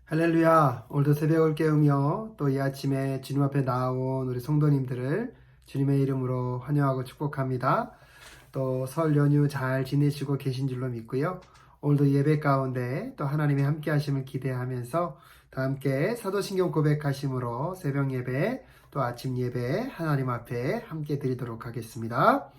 할렐루야. 오늘도 새벽을 깨우며 또 이 아침에 주님 앞에 나온 우리 성도님들을 주님의 이름으로 환영하고 축복합니다. 또 설 연휴 잘 지내시고 계신 줄로 믿고요. 오늘도 예배 가운데 또 하나님의 함께 하심을 기대하면서 다 함께 사도신경 고백하심으로 새벽 예배 또 아침 예배 하나님 앞에 함께 드리도록 하겠습니다.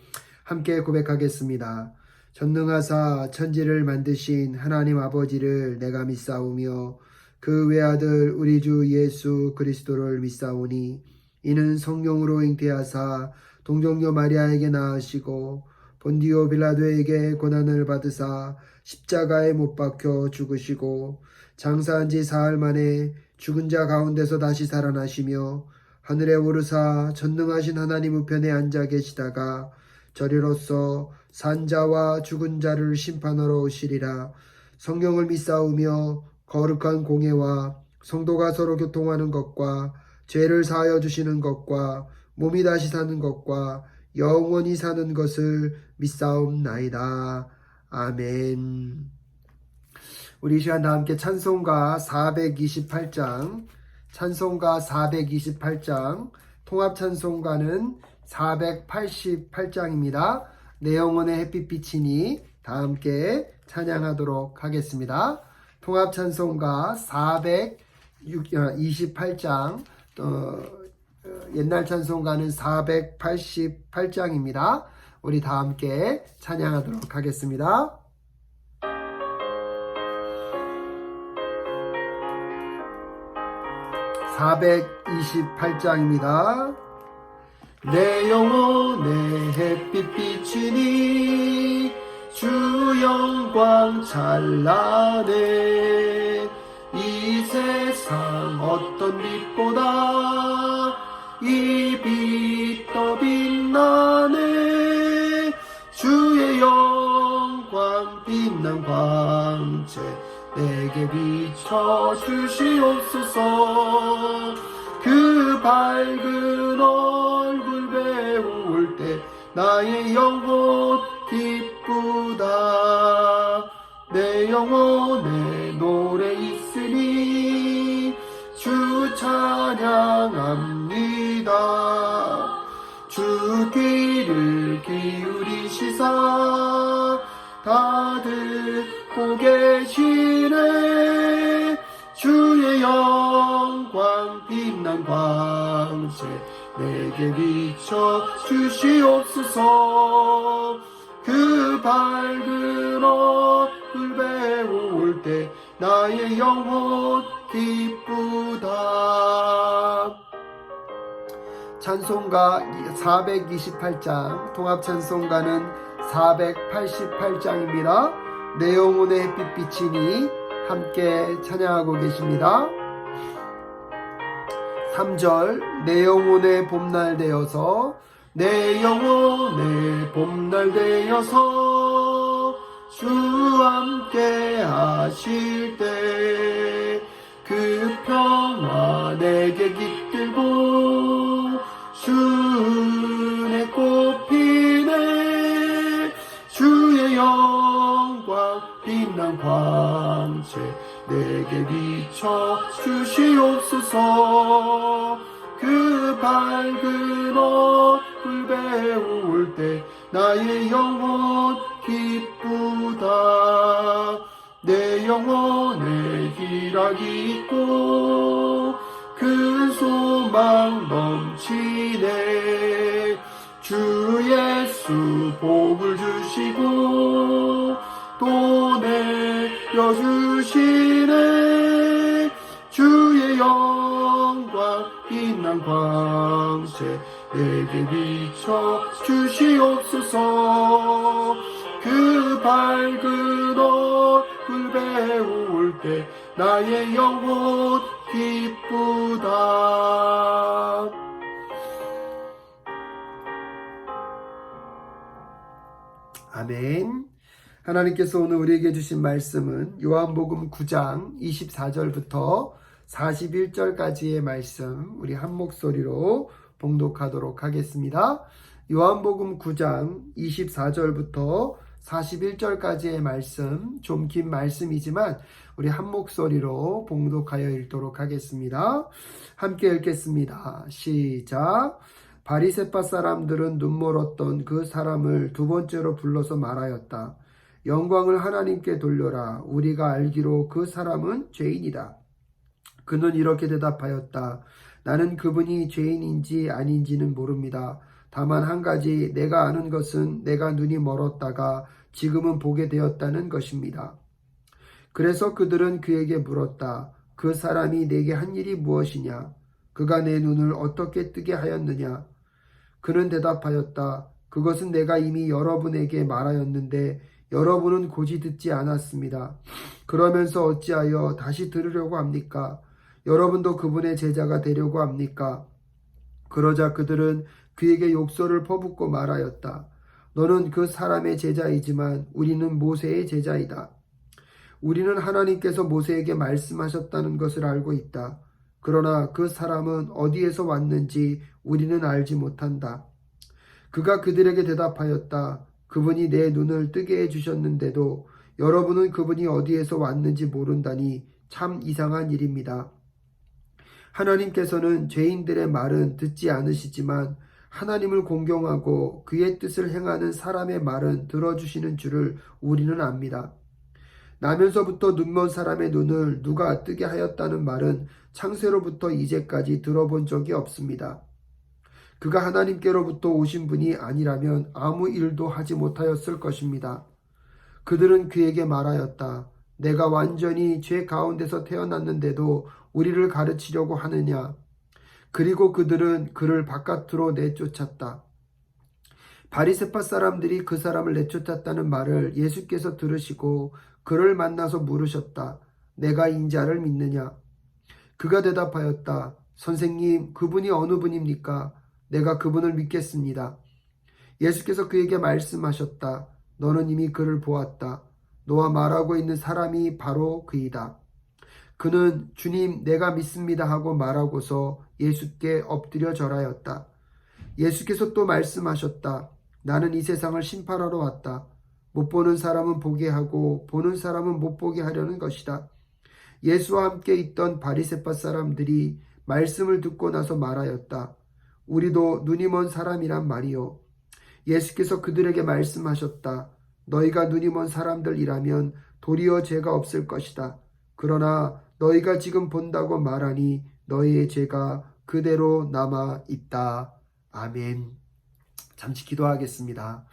함께 고백하겠습니다. 전능하사 천지를 만드신 하나님 아버지를 내가 믿사오며 그 외아들 우리 주 예수 그리스도를 믿사오니 이는 성령으로 잉태하사 동정녀 마리아에게 낳으시고 본디오 빌라도에게 고난을 받으사 십자가에 못 박혀 죽으시고 장사한 지 사흘 만에 죽은 자 가운데서 다시 살아나시며 하늘에 오르사 전능하신 하나님 우편에 앉아 계시다가 저리로서 산자와 죽은 자를 심판하러 오시리라. 성령을 믿사오며 거룩한 공예와 성도가 서로 교통하는 것과 죄를 사하여 주시는 것과 몸이 다시 사는 것과 영원히 사는 것을 믿사옵나이다. 아멘. 우리 이 시간 다 함께 찬송가 428장 통합 찬송가는 488장입니다. 내 영혼의 햇빛비치니 다 함께 찬양하도록 하겠습니다. 통합 찬송가 428장, 옛날 찬송가는 488장입니다. 우리 다 함께 찬양하도록 하겠습니다. (428장입니다) 내 영혼의 햇빛 비치니 주 영광 찬란해. 이 세상 어떤 빛보다 이 빛 더 빛나네. 주의 영광 빛난 광채 내게 비춰 주시옵소서. 그 밝은 얼굴 배울 때 나의 영혼 기쁘다. 내 영혼에 노래 있으니 주 찬양합니다. 주 귀를 기울이시사 다 듣고 계시네. 주의 영광 빛난 광채 내게 비춰 주시옵소서. 그 밝은 얼굴 배울 때 나의 영혼 기쁘다. 찬송가 428장, 통합 찬송가는 488장입니다. 내 영혼의 햇빛 비치니 함께 찬양하고 계십니다. 3절 내 영혼의 봄날 되어서 내 영혼의 봄날 되어서 주 함께 하실 때 그 평화 내게 깃들고 주의 꽃 피네. 주의 영광 빛난 광채 내게 비춰 주시옵소서. 그 밝은 얼굴 배울 때 나의 영혼 기쁘다. 내 영혼에 희락이 있고 큰 소망 넘치네. 주 예수 복을 주시고 또 내려주시네. 주의 영광 빛난 광채 내게 비춰 주시옵소서. 그 밝은 얼굴 배울 때 나의 영혼 기쁘다. 아멘. 하나님께서 오늘 우리에게 주신 말씀은 요한복음 9장 24절부터 41절까지의 말씀, 우리 한 목소리로 봉독하도록 하겠습니다. 요한복음 9장 24절부터 41절까지의 말씀, 좀 긴 말씀이지만 우리 한 목소리로 봉독하여 읽도록 하겠습니다. 함께 읽겠습니다. 시작. 바리새파 사람들은 눈멀었던 그 사람을 두 번째로 불러서 말하였다. 영광을 하나님께 돌려라. 우리가 알기로 그 사람은 죄인이다. 그는 이렇게 대답하였다. 나는 그분이 죄인인지 아닌지는 모릅니다. 다만 한 가지 내가 아는 것은 내가 눈이 멀었다가 지금은 보게 되었다는 것입니다. 그래서 그들은 그에게 물었다. 그 사람이 내게 한 일이 무엇이냐? 그가 내 눈을 어떻게 뜨게 하였느냐? 그는 대답하였다. 그것은 내가 이미 여러분에게 말하였는데 여러분은 고지 듣지 않았습니다. 그러면서 어찌하여 다시 들으려고 합니까? 여러분도 그분의 제자가 되려고 합니까? 그러자 그들은 그에게 욕설을 퍼붓고 말하였다. 너는 그 사람의 제자이지만 우리는 모세의 제자이다. 우리는 하나님께서 모세에게 말씀하셨다는 것을 알고 있다. 그러나 그 사람은 어디에서 왔는지 우리는 알지 못한다. 그가 그들에게 대답하였다. 그분이 내 눈을 뜨게 해주셨는데도 여러분은 그분이 어디에서 왔는지 모른다니 참 이상한 일입니다. 하나님께서는 죄인들의 말은 듣지 않으시지만 하나님을 공경하고 그의 뜻을 행하는 사람의 말은 들어주시는 줄을 우리는 압니다. 나면서부터 눈먼 사람의 눈을 누가 뜨게 하였다는 말은 창세로부터 이제까지 들어본 적이 없습니다. 그가 하나님께로부터 오신 분이 아니라면 아무 일도 하지 못하였을 것입니다. 그들은 그에게 말하였다. 내가 완전히 죄 가운데서 태어났는데도 우리를 가르치려고 하느냐? 그리고 그들은 그를 바깥으로 내쫓았다. 바리새파 사람들이 그 사람을 내쫓았다는 말을 예수께서 들으시고 그를 만나서 물으셨다. 내가 인자를 믿느냐? 그가 대답하였다. 선생님, 그분이 어느 분입니까? 내가 그분을 믿겠습니다. 예수께서 그에게 말씀하셨다. 너는 이미 그를 보았다. 너와 말하고 있는 사람이 바로 그이다. 그는 주님 내가 믿습니다 하고 말하고서 예수께 엎드려 절하였다. 예수께서 또 말씀하셨다. 나는 이 세상을 심판하러 왔다. 못 보는 사람은 보게 하고 보는 사람은 못 보게 하려는 것이다. 예수와 함께 있던 바리새파 사람들이 말씀을 듣고 나서 말하였다. 우리도 눈이 먼 사람이란 말이요. 예수께서 그들에게 말씀하셨다. 너희가 눈이 먼 사람들이라면 도리어 죄가 없을 것이다. 그러나 너희가 지금 본다고 말하니 너희의 죄가 그대로 남아 있다. 아멘. 잠시 기도하겠습니다.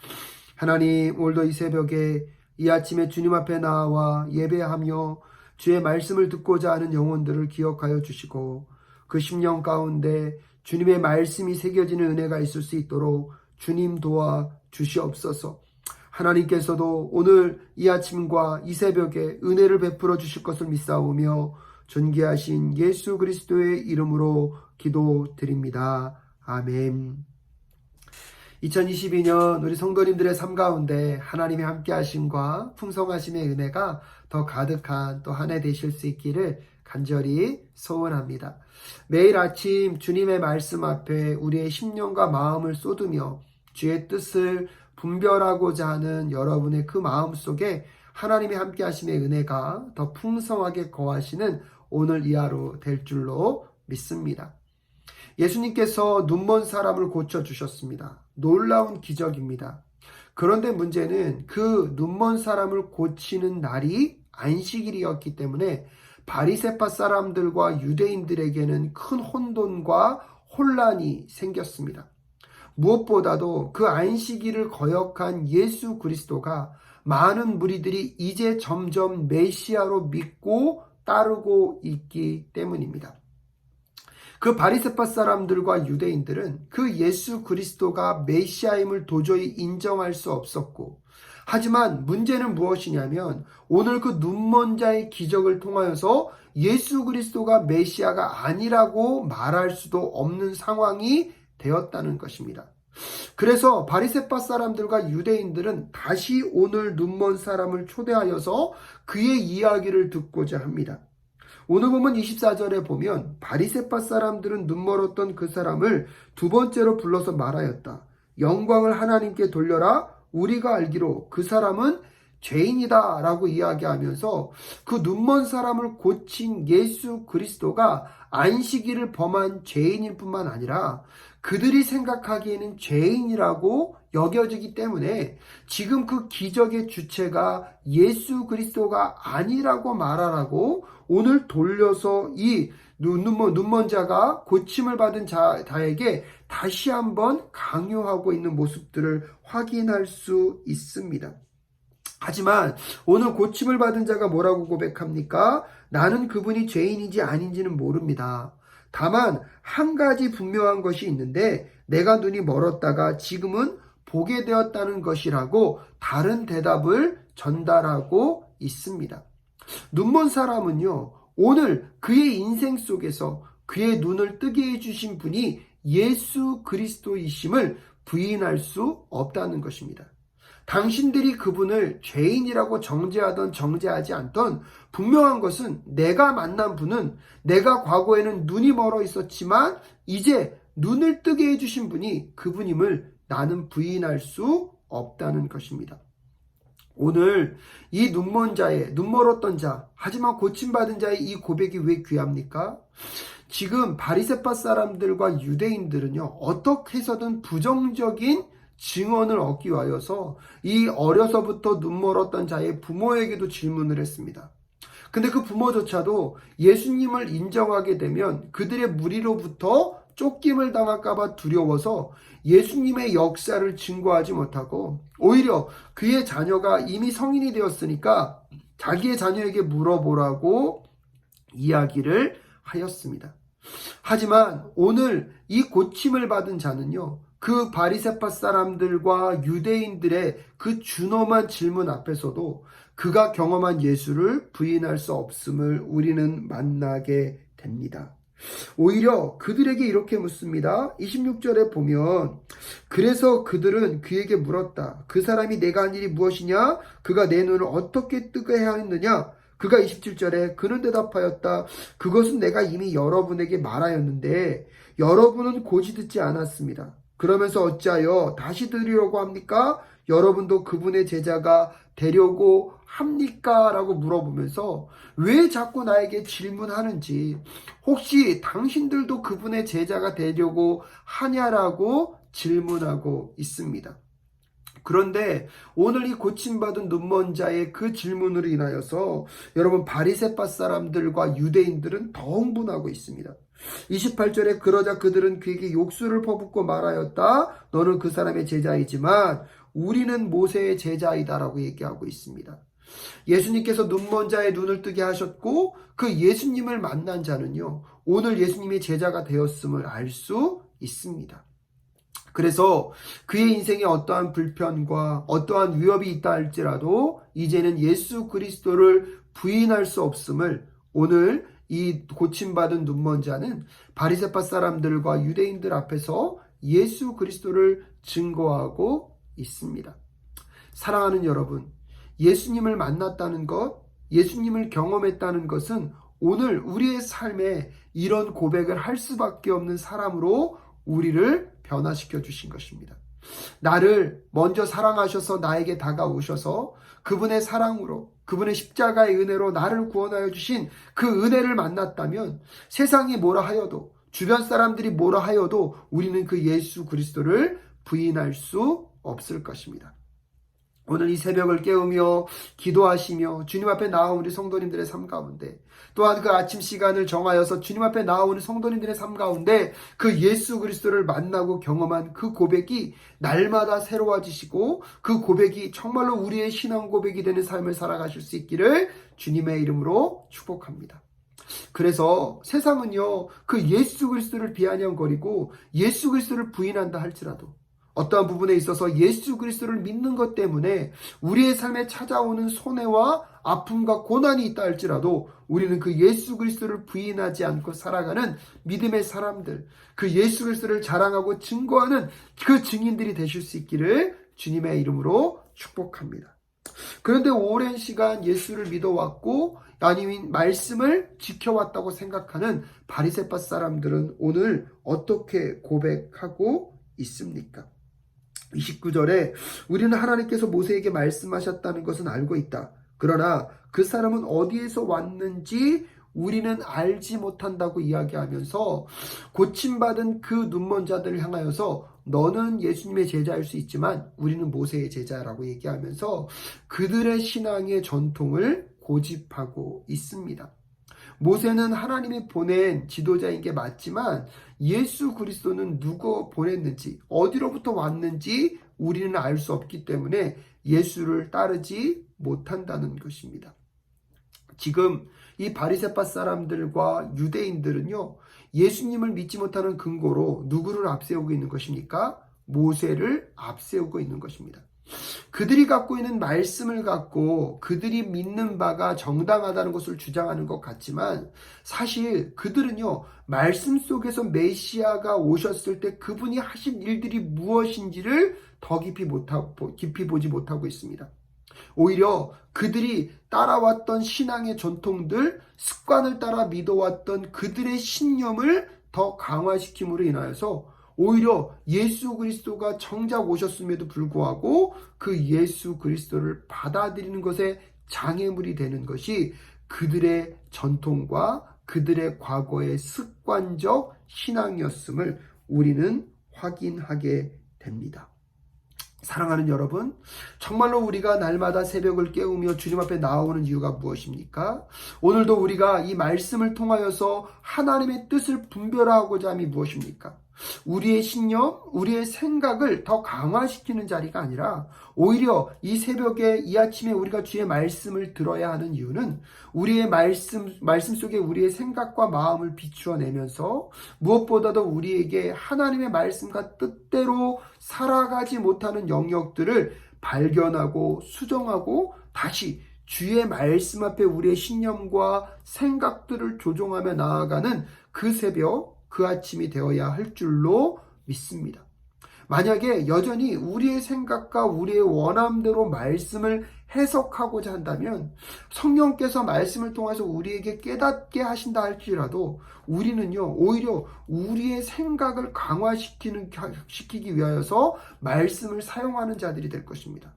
하나님, 오늘도 이 새벽에 이 아침에 주님 앞에 나와 예배하며 주의 말씀을 듣고자 하는 영혼들을 기억하여 주시고 그 심령 가운데 주님의 말씀이 새겨지는 은혜가 있을 수 있도록 주님 도와 주시옵소서. 하나님께서도 오늘 이 아침과 이 새벽에 은혜를 베풀어 주실 것을 믿사오며 존귀하신 예수 그리스도의 이름으로 기도드립니다. 아멘. 2022년 우리 성도님들의 삶 가운데 하나님의 함께 하심과 풍성하심의 은혜가 더 가득한 또 한 해 되실 수 있기를 간절히 소원합니다. 매일 아침 주님의 말씀 앞에 우리의 심령과 마음을 쏟으며 주의 뜻을 분별하고자 하는 여러분의 그 마음 속에 하나님의 함께 하심의 은혜가 더 풍성하게 거하시는 오늘 이 하루 될 줄로 믿습니다. 예수님께서 눈먼 사람을 고쳐주셨습니다. 놀라운 기적입니다. 그런데 문제는 그 눈먼 사람을 고치는 날이 안식일이었기 때문에 바리새파 사람들과 유대인들에게는 큰 혼돈과 혼란이 생겼습니다. 무엇보다도 그 안식일을 거역한 예수 그리스도가 많은 무리들이 이제 점점 메시아로 믿고 따르고 있기 때문입니다. 그 바리새파 사람들과 유대인들은 그 예수 그리스도가 메시아임을 도저히 인정할 수 없었고, 하지만 문제는 무엇이냐면 오늘 그 눈먼 자의 기적을 통하여서 예수 그리스도가 메시아가 아니라고 말할 수도 없는 상황이 되었다는 것입니다. 그래서 바리새파 사람들과 유대인들은 다시 오늘 눈먼 사람을 초대하여서 그의 이야기를 듣고자 합니다. 오늘 보면 24절에 보면 바리새파 사람들은 눈멀었던 그 사람을 두 번째로 불러서 말하였다. 영광을 하나님께 돌려라. 우리가 알기로 그 사람은 죄인이다 라고 이야기하면서 그 눈먼 사람을 고친 예수 그리스도가 안식일을 범한 죄인일 뿐만 아니라 그들이 생각하기에는 죄인이라고 여겨지기 때문에 지금 그 기적의 주체가 예수 그리스도가 아니라고 말하라고 오늘 돌려서 이 눈먼 자가 고침을 받은 자에게 다시 한번 강요하고 있는 모습들을 확인할 수 있습니다. 하지만 오늘 고침을 받은 자가 뭐라고 고백합니까? 나는 그분이 죄인인지 아닌지는 모릅니다. 다만 한 가지 분명한 것이 있는데 내가 눈이 멀었다가 지금은 보게 되었다는 것이라고 다른 대답을 전달하고 있습니다. 눈먼 사람은요, 오늘 그의 인생 속에서 그의 눈을 뜨게 해주신 분이 예수 그리스도이심을 부인할 수 없다는 것입니다. 당신들이 그분을 죄인이라고 정죄하던 정죄하지 않던 분명한 것은 내가 만난 분은 내가 과거에는 눈이 멀어 있었지만 이제 눈을 뜨게 해주신 분이 그분임을 나는 부인할 수 없다는 것입니다. 오늘 이 눈먼 자의, 눈 멀었던 자, 하지만 고침받은 자의 이 고백이 왜 귀합니까? 지금 바리새파 사람들과 유대인들은요, 어떻게 해서든 부정적인 증언을 얻기 위하여서 이 어려서부터 눈 멀었던 자의 부모에게도 질문을 했습니다. 근데 그 부모조차도 예수님을 인정하게 되면 그들의 무리로부터 쫓김을 당할까봐 두려워서 예수님의 역사를 증거하지 못하고 오히려 그의 자녀가 이미 성인이 되었으니까 자기의 자녀에게 물어보라고 이야기를 하였습니다. 하지만 오늘 이 고침을 받은 자는요, 그 바리새파 사람들과 유대인들의 그 준엄한 질문 앞에서도 그가 경험한 예수를 부인할 수 없음을 우리는 만나게 됩니다. 오히려 그들에게 이렇게 묻습니다. 26절에 보면 그래서 그들은 그에게 물었다. 그 사람이 내가 한 일이 무엇이냐? 그가 내 눈을 어떻게 뜨게 하였느냐? 그가 27절에 그는 대답하였다. 그것은 내가 이미 여러분에게 말하였는데 여러분은 고지 듣지 않았습니다. 그러면서 어찌하여 다시 들으려고 합니까? 여러분도 그분의 제자가 되려고 합니까? 라고 물어보면서 왜 자꾸 나에게 질문하는지, 혹시 당신들도 그분의 제자가 되려고 하냐라고 질문하고 있습니다. 그런데 오늘 이 고침받은 눈먼 자의 그 질문으로 인하여서 여러분 바리새파 사람들과 유대인들은 더 흥분하고 있습니다. 28절에 그러자 그들은 그에게 욕수를 퍼붓고 말하였다. 너는 그 사람의 제자이지만 우리는 모세의 제자이다라고 얘기하고 있습니다. 예수님께서 눈먼 자의 눈을 뜨게 하셨고 그 예수님을 만난 자는요, 오늘 예수님의 제자가 되었음을 알 수 있습니다. 그래서 그의 인생에 어떠한 불편과 어떠한 위협이 있다 할지라도 이제는 예수 그리스도를 부인할 수 없음을 오늘 이 고침받은 눈먼 자는 바리새파 사람들과 유대인들 앞에서 예수 그리스도를 증거하고 있습니다. 사랑하는 여러분, 예수님을 만났다는 것, 예수님을 경험했다는 것은 오늘 우리의 삶에 이런 고백을 할 수밖에 없는 사람으로 우리를 변화시켜 주신 것입니다. 나를 먼저 사랑하셔서 나에게 다가오셔서 그분의 사랑으로, 그분의 십자가의 은혜로 나를 구원하여 주신 그 은혜를 만났다면 세상이 뭐라 하여도, 주변 사람들이 뭐라 하여도 우리는 그 예수 그리스도를 부인할 수 없을 것입니다. 오늘 이 새벽을 깨우며 기도하시며 주님 앞에 나아온 우리 성도님들의 삶 가운데, 또한 그 아침 시간을 정하여서 주님 앞에 나아오는 성도님들의 삶 가운데 그 예수 그리스도를 만나고 경험한 그 고백이 날마다 새로워지시고 그 고백이 정말로 우리의 신앙 고백이 되는 삶을 살아가실 수 있기를 주님의 이름으로 축복합니다. 그래서 세상은요, 그 예수 그리스도를 비아냥거리고 예수 그리스도를 부인한다 할지라도 어떠한 부분에 있어서 예수 그리스도를 믿는 것 때문에 우리의 삶에 찾아오는 손해와 아픔과 고난이 있다 할지라도 우리는 그 예수 그리스도를 부인하지 않고 살아가는 믿음의 사람들, 그 예수 그리스도를 자랑하고 증거하는 그 증인들이 되실 수 있기를 주님의 이름으로 축복합니다. 그런데 오랜 시간 예수를 믿어왔고 아니면 말씀을 지켜왔다고 생각하는 바리새파 사람들은 오늘 어떻게 고백하고 있습니까? 29절에 우리는 하나님께서 모세에게 말씀하셨다는 것은 알고 있다. 그러나 그 사람은 어디에서 왔는지 우리는 알지 못한다고 이야기하면서 고침받은 그 눈먼 자들을 향하여서 너는 예수님의 제자일 수 있지만 우리는 모세의 제자라고 얘기하면서 그들의 신앙의 전통을 고집하고 있습니다. 모세는 하나님이 보낸 지도자인 게 맞지만 예수 그리스도는 누구 보냈는지 어디로부터 왔는지 우리는 알 수 없기 때문에 예수를 따르지 못한다는 것입니다. 지금 이 바리새파 사람들과 유대인들은요, 예수님을 믿지 못하는 근거로 누구를 앞세우고 있는 것입니까? 모세를 앞세우고 있는 것입니다. 그들이 갖고 있는 말씀을 갖고 그들이 믿는 바가 정당하다는 것을 주장하는 것 같지만 사실 그들은요, 말씀 속에서 메시아가 오셨을 때 그분이 하신 일들이 무엇인지를 더 깊이 보지 못하고 있습니다. 오히려 그들이 따라왔던 신앙의 전통들, 습관을 따라 믿어왔던 그들의 신념을 더 강화시킴으로 인하여서 오히려 예수 그리스도가 정작 오셨음에도 불구하고 그 예수 그리스도를 받아들이는 것에 장애물이 되는 것이 그들의 전통과 그들의 과거의 습관적 신앙이었음을 우리는 확인하게 됩니다. 사랑하는 여러분, 정말로 우리가 날마다 새벽을 깨우며 주님 앞에 나오는 이유가 무엇입니까? 오늘도 우리가 이 말씀을 통하여서 하나님의 뜻을 분별하고자 함이 무엇입니까? 우리의 신념, 우리의 생각을 더 강화시키는 자리가 아니라 오히려 이 새벽에 이 아침에 우리가 주의 말씀을 들어야 하는 이유는 우리의 말씀 속에 우리의 생각과 마음을 비추어내면서 무엇보다도 우리에게 하나님의 말씀과 뜻대로 살아가지 못하는 영역들을 발견하고 수정하고 다시 주의 말씀 앞에 우리의 신념과 생각들을 조종하며 나아가는 그 새벽, 그 아침이 되어야 할 줄로 믿습니다. 만약에 여전히 우리의 생각과 우리의 원함대로 말씀을 해석하고자 한다면 성령께서 말씀을 통해서 우리에게 깨닫게 하신다 할지라도 우리는요, 오히려 우리의 생각을 강화시키기 위하여서 말씀을 사용하는 자들이 될 것입니다.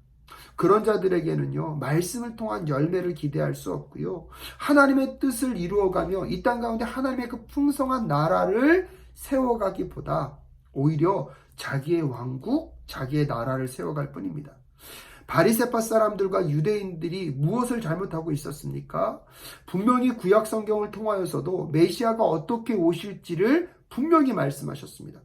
그런 자들에게는요, 말씀을 통한 열매를 기대할 수 없고요, 하나님의 뜻을 이루어가며 이 땅 가운데 하나님의 그 풍성한 나라를 세워가기보다 오히려 자기의 왕국, 자기의 나라를 세워갈 뿐입니다. 바리새파 사람들과 유대인들이 무엇을 잘못하고 있었습니까? 분명히 구약 성경을 통하여서도 메시아가 어떻게 오실지를 분명히 말씀하셨습니다.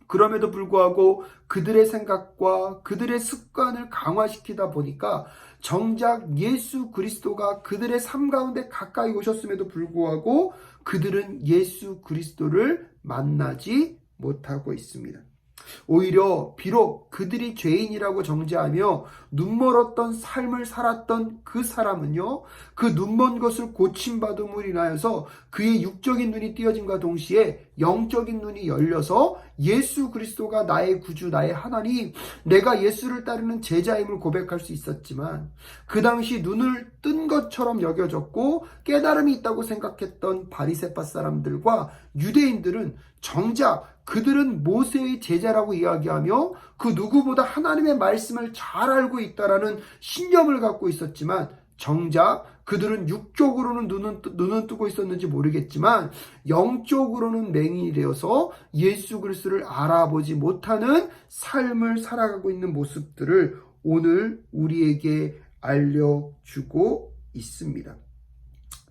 그럼에도 불구하고 그들의 생각과 그들의 습관을 강화시키다 보니까 정작 예수 그리스도가 그들의 삶 가운데 가까이 오셨음에도 불구하고 그들은 예수 그리스도를 만나지 못하고 있습니다. 오히려 비록 그들이 죄인이라고 정죄하며 눈멀었던 삶을 살았던 그 사람은요, 그 눈먼 것을 고침받음으로 인하여서 그의 육적인 눈이 띄어짐과 동시에 영적인 눈이 열려서 예수 그리스도가 나의 구주, 나의 하나님, 내가 예수를 따르는 제자임을 고백할 수 있었지만 그 당시 눈을 뜬 것처럼 여겨졌고 깨달음이 있다고 생각했던 바리새파 사람들과 유대인들은 정작 그들은 모세의 제자라고 이야기하며 그 누구보다 하나님의 말씀을 잘 알고 있다라는 신념을 갖고 있었지만 정작 그들은 육적으로는 눈은 뜨고 있었는지 모르겠지만 영적으로는 맹인이 되어서 예수 그리스도를 알아보지 못하는 삶을 살아가고 있는 모습들을 오늘 우리에게 알려주고 있습니다.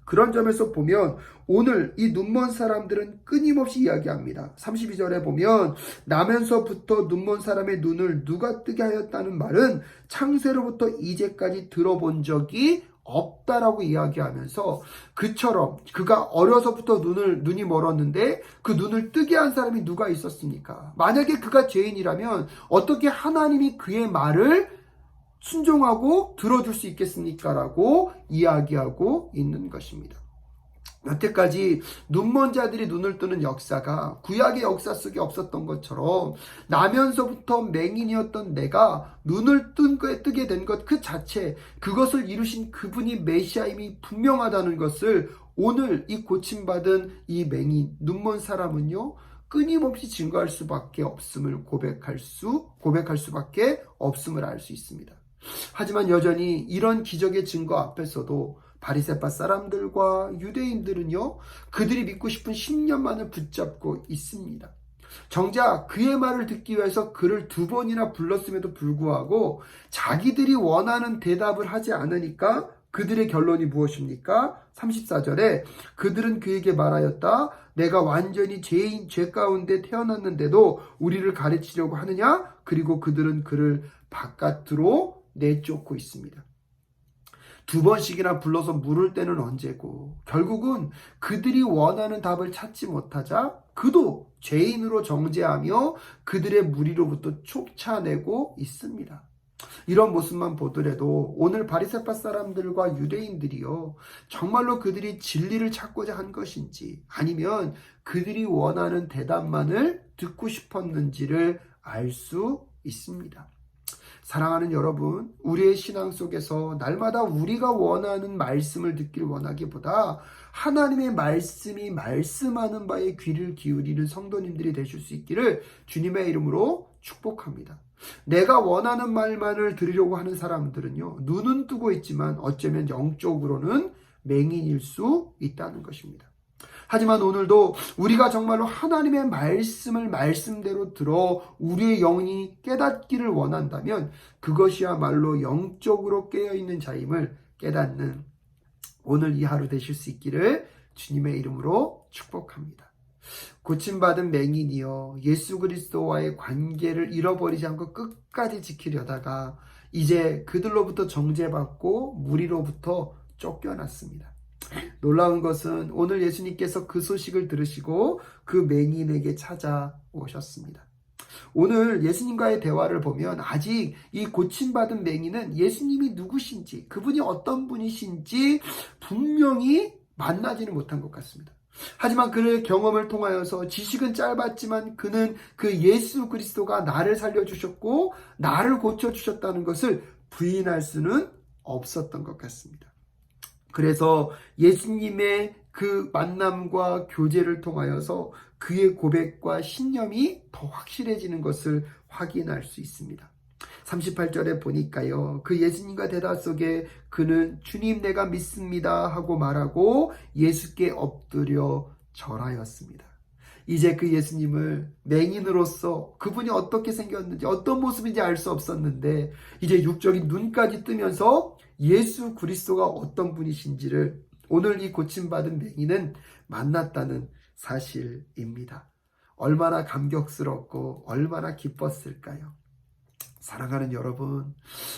그런 점에서 보면 오늘 이 눈먼 사람들은 끊임없이 이야기합니다. 32절에 보면 나면서부터 눈먼 사람의 눈을 누가 뜨게 하였다는 말은 창세로부터 이제까지 들어본 적이 없다라고 이야기하면서 그처럼 그가 어려서부터 눈이 멀었는데 그 눈을 뜨게 한 사람이 누가 있었습니까? 만약에 그가 죄인이라면 어떻게 하나님이 그의 말을 순종하고 들어줄 수 있겠습니까? 라고 이야기하고 있는 것입니다. 여태까지 눈먼 자들이 눈을 뜨는 역사가 구약의 역사 속에 없었던 것처럼 나면서부터 맹인이었던 내가 눈을 뜨게 된 것 그 자체, 그것을 이루신 그분이 메시아임이 분명하다는 것을 오늘 이 고침받은 이 맹인, 눈먼 사람은요, 끊임없이 증거할 수밖에 없음을 고백할 수밖에 없음을 알 수 있습니다. 하지만 여전히 이런 기적의 증거 앞에서도 바리새파 사람들과 유대인들은요, 그들이 믿고 싶은 신념만을 붙잡고 있습니다. 정작 그의 말을 듣기 위해서 그를 2번이나 불렀음에도 불구하고 자기들이 원하는 대답을 하지 않으니까 그들의 결론이 무엇입니까? 34절에 그들은 그에게 말하였다. 내가 완전히 죄 가운데 태어났는데도 우리를 가르치려고 하느냐? 그리고 그들은 그를 바깥으로 내쫓고 있습니다. 2번씩이나 불러서 물을 때는 언제고, 결국은 그들이 원하는 답을 찾지 못하자 그도 죄인으로 정죄하며 그들의 무리로부터 쫓아내고 있습니다. 이런 모습만 보더라도 오늘 바리새파 사람들과 유대인들이요, 정말로 그들이 진리를 찾고자 한 것인지 아니면 그들이 원하는 대답만을 듣고 싶었는지를 알 수 있습니다. 사랑하는 여러분, 우리의 신앙 속에서 날마다 우리가 원하는 말씀을 듣길 원하기보다 하나님의 말씀이 말씀하는 바에 귀를 기울이는 성도님들이 되실 수 있기를 주님의 이름으로 축복합니다. 내가 원하는 말만을 들으려고 하는 사람들은요, 눈은 뜨고 있지만 어쩌면 영적으로는 맹인일 수 있다는 것입니다. 하지만 오늘도 우리가 정말로 하나님의 말씀을 말씀대로 들어 우리의 영이 깨닫기를 원한다면 그것이야말로 영적으로 깨어있는 자임을 깨닫는 오늘 이 하루 되실 수 있기를 주님의 이름으로 축복합니다. 고침받은 맹인이여, 예수 그리스도와의 관계를 잃어버리지 않고 끝까지 지키려다가 이제 그들로부터 정죄받고 무리로부터 쫓겨났습니다. 놀라운 것은 오늘 예수님께서 그 소식을 들으시고 그 맹인에게 찾아오셨습니다. 오늘 예수님과의 대화를 보면 아직 이 고침받은 맹인은 예수님이 누구신지, 그분이 어떤 분이신지 분명히 만나지는 못한 것 같습니다. 하지만 그의 경험을 통하여서 지식은 짧았지만 그는 그 예수 그리스도가 나를 살려주셨고 나를 고쳐주셨다는 것을 부인할 수는 없었던 것 같습니다. 그래서 예수님의 그 만남과 교제를 통하여서 그의 고백과 신념이 더 확실해지는 것을 확인할 수 있습니다. 38절에 보니까요, 그 예수님과 대화 속에 그는 주님 내가 믿습니다 하고 말하고 예수께 엎드려 절하였습니다. 이제 그 예수님을 맹인으로서 그분이 어떻게 생겼는지 어떤 모습인지 알 수 없었는데 이제 육적인 눈까지 뜨면서 예수 그리스도가 어떤 분이신지를 오늘 이 고침받은 맹인은 만났다는 사실입니다. 얼마나 감격스럽고 얼마나 기뻤을까요? 사랑하는 여러분,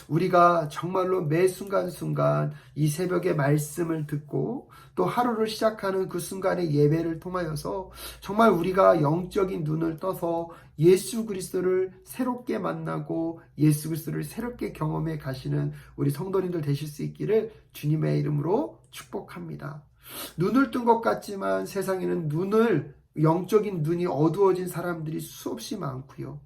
우리가 정말로 매 순간순간 이 새벽의 말씀을 듣고 또 하루를 시작하는 그 순간의 예배를 통하여서 정말 우리가 영적인 눈을 떠서 예수 그리스도를 새롭게 만나고 예수 그리스도를 새롭게 경험해 가시는 우리 성도님들 되실 수 있기를 주님의 이름으로 축복합니다. 눈을 뜬 것 같지만 세상에는 영적인 눈이 어두워진 사람들이 수없이 많고요.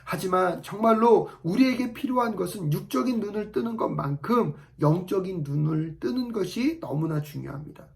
하지만 정말로 우리에게 필요한 것은 육적인 눈을 뜨는 것만큼 영적인 눈을 뜨는 것이 너무나 중요합니다.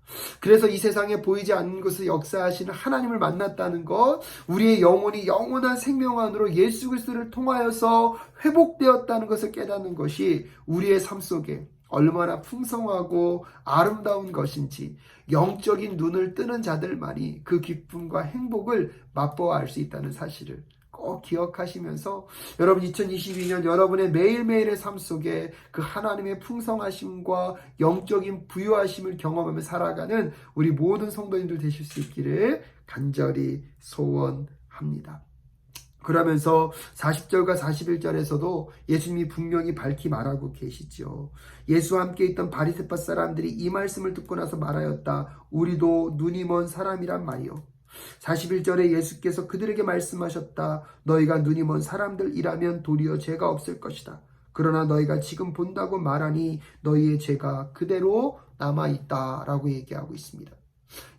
그래서 이 세상에 보이지 않는 것을 역사하시는 하나님을 만났다는 것, 우리의 영혼이 영원한 생명 안으로 예수 그리스도를 통하여서 회복되었다는 것을 깨닫는 것이 우리의 삶 속에 얼마나 풍성하고 아름다운 것인지 영적인 눈을 뜨는 자들만이 그 기쁨과 행복을 맛보아 알 수 있다는 사실을 꼭 기억하시면서 여러분 2022년 여러분의 매일매일의 삶 속에 그 하나님의 풍성하심과 영적인 부유하심을 경험하며 살아가는 우리 모든 성도님들 되실 수 있기를 간절히 소원합니다. 그러면서 40절과 41절에서도 예수님이 분명히 밝히 말하고 계시죠. 예수와 함께 있던 바리새파 사람들이 이 말씀을 듣고 나서 말하였다. 우리도 눈이 먼 사람이란 말이요. 41절에 예수께서 그들에게 말씀하셨다. 너희가 눈이 먼 사람들이라면 도리어 죄가 없을 것이다. 그러나 너희가 지금 본다고 말하니 너희의 죄가 그대로 남아있다 라고 얘기하고 있습니다.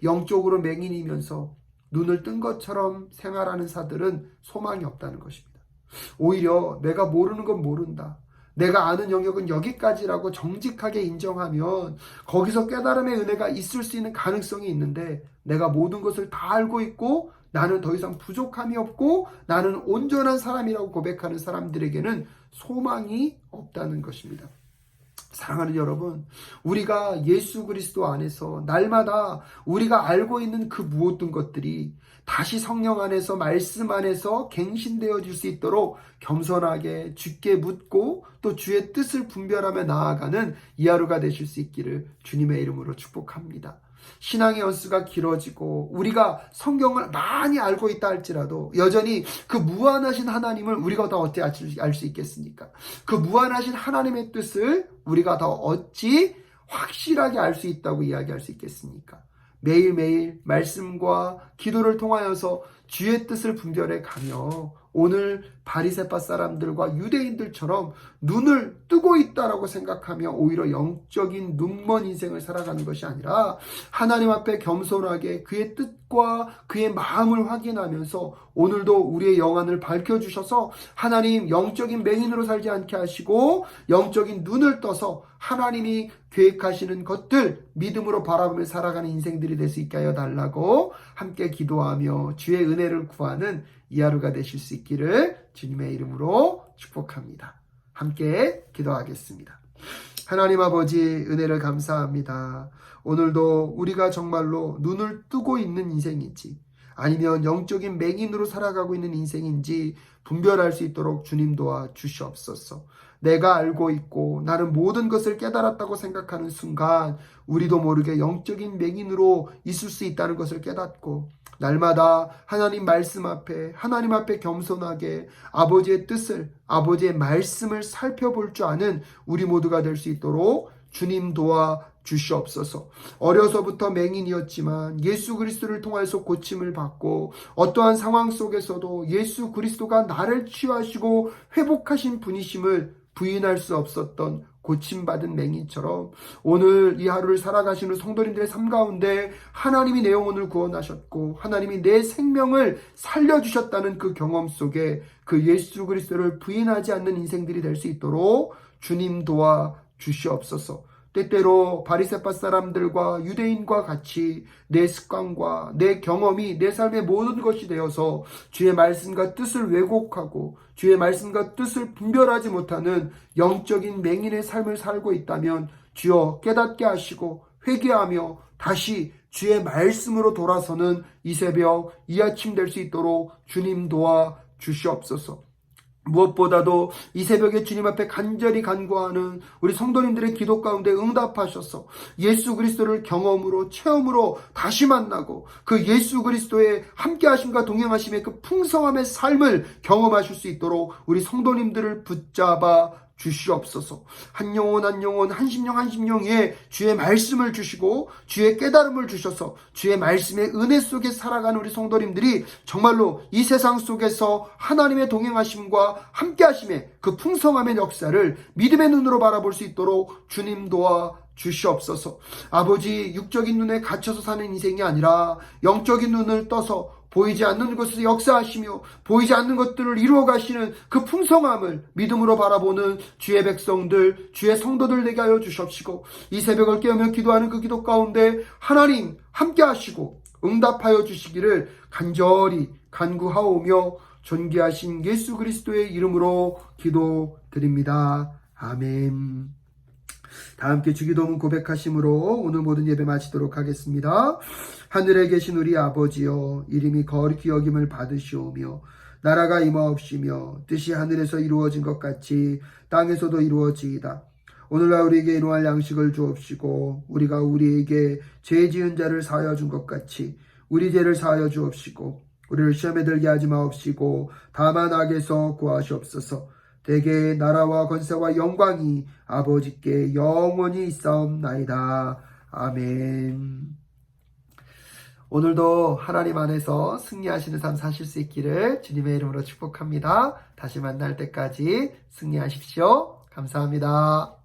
영적으로 맹인이면서 눈을 뜬 것처럼 생활하는 사들은 소망이 없다는 것입니다. 오히려 내가 모르는 건 모른다, 내가 아는 영역은 여기까지라고 정직하게 인정하면 거기서 깨달음의 은혜가 있을 수 있는 가능성이 있는데 내가 모든 것을 다 알고 있고 나는 더 이상 부족함이 없고 나는 온전한 사람이라고 고백하는 사람들에게는 소망이 없다는 것입니다. 사랑하는 여러분, 우리가 예수 그리스도 안에서 날마다 우리가 알고 있는 그 모든 것들이 다시 성령 안에서 말씀 안에서 갱신되어질 수 있도록 겸손하게 주께 묻고 또 주의 뜻을 분별하며 나아가는 이 하루가 되실 수 있기를 주님의 이름으로 축복합니다. 신앙의 연수가 길어지고 우리가 성경을 많이 알고 있다 할지라도 여전히 그 무한하신 하나님을 우리가 더 어찌 알 수 있겠습니까? 그 무한하신 하나님의 뜻을 우리가 더 어찌 확실하게 알 수 있다고 이야기할 수 있겠습니까? 매일매일 말씀과 기도를 통하여서 주의 뜻을 분별해 가며 오늘 바리새파 사람들과 유대인들처럼 눈을 뜨고 있다라고 생각하며 오히려 영적인 눈먼 인생을 살아가는 것이 아니라 하나님 앞에 겸손하게 그의 뜻과 그의 마음을 확인하면서 오늘도 우리의 영안을 밝혀주셔서 하나님 영적인 맹인으로 살지 않게 하시고 영적인 눈을 떠서 하나님이 계획하시는 것들 믿음으로 바라보며 살아가는 인생들이 될 수 있게 하여 달라고 함께 기도하며 주의 은혜를 구하는 이 하루가 되실 수 있기를 주님의 이름으로 축복합니다. 함께 기도하겠습니다. 하나님 아버지 은혜를 감사합니다. 오늘도 우리가 정말로 눈을 뜨고 있는 인생인지 아니면 영적인 맹인으로 살아가고 있는 인생인지 분별할 수 있도록 주님 도와 주시옵소서. 내가 알고 있고 나는 모든 것을 깨달았다고 생각하는 순간 우리도 모르게 영적인 맹인으로 있을 수 있다는 것을 깨닫고 날마다 하나님 말씀 앞에 하나님 앞에 겸손하게 아버지의 뜻을 아버지의 말씀을 살펴볼 줄 아는 우리 모두가 될 수 있도록 주님 도와 주시옵소서. 어려서부터 맹인이었지만 예수 그리스도를 통해서 고침을 받고 어떠한 상황 속에서도 예수 그리스도가 나를 치유하시고 회복하신 분이심을 부인할 수 없었던 고침받은 맹인처럼 오늘 이 하루를 살아가시는 성도님들의 삶 가운데 하나님이 내 영혼을 구원하셨고 하나님이 내 생명을 살려주셨다는 그 경험 속에 그 예수 그리스도를 부인하지 않는 인생들이 될 수 있도록 주님 도와 주시옵소서. 때때로 바리새파 사람들과 유대인과 같이 내 습관과 내 경험이 내 삶의 모든 것이 되어서 주의 말씀과 뜻을 왜곡하고 주의 말씀과 뜻을 분별하지 못하는 영적인 맹인의 삶을 살고 있다면 주여 깨닫게 하시고 회개하며 다시 주의 말씀으로 돌아서는 이 새벽 이 아침 될 수 있도록 주님 도와 주시옵소서. 무엇보다도 이 새벽에 주님 앞에 간절히 간구하는 우리 성도님들의 기도 가운데 응답하셔서 예수 그리스도를 경험으로 체험으로 다시 만나고 그 예수 그리스도의 함께하심과 동행하심의 그 풍성함의 삶을 경험하실 수 있도록 우리 성도님들을 붙잡아 주시옵소서. 한 영혼 한 영혼 한 심령 한 심령에 주의 말씀을 주시고 주의 깨달음을 주셔서 주의 말씀의 은혜 속에 살아가는 우리 성도님들이 정말로 이 세상 속에서 하나님의 동행하심과 함께하심의 그 풍성함의 역사를 믿음의 눈으로 바라볼 수 있도록 주님 도와 주시옵소서. 아버지 육적인 눈에 갇혀서 사는 인생이 아니라 영적인 눈을 떠서 보이지 않는 것에서 역사하시며 보이지 않는 것들을 이루어 가시는 그 풍성함을 믿음으로 바라보는 주의 백성들, 주의 성도들 되게 하여 주십시고 이 새벽을 깨우며 기도하는 그 기도 가운데 하나님 함께 하시고 응답하여 주시기를 간절히 간구하오며 존귀하신 예수 그리스도의 이름으로 기도드립니다. 아멘. 다 함께 주기도문 고백하심으로 오늘 모든 예배 마치도록 하겠습니다. 하늘에 계신 우리 아버지여, 이름이 거룩히 여김을 받으시오며 나라가 임하옵시며 뜻이 하늘에서 이루어진 것 같이 땅에서도 이루어지이다. 오늘날 우리에게 일용할 양식을 주옵시고 우리가 우리에게 죄 지은 자를 사하여 준 것 같이 우리 죄를 사하여 주옵시고 우리를 시험에 들게 하지 마옵시고 다만 악에서 구하시옵소서. 대개 나라와 권세와 영광이 아버지께 영원히 있사옵나이다. 아멘. 오늘도 하나님 안에서 승리하시는 삶 사실 수 있기를 주님의 이름으로 축복합니다. 다시 만날 때까지 승리하십시오. 감사합니다.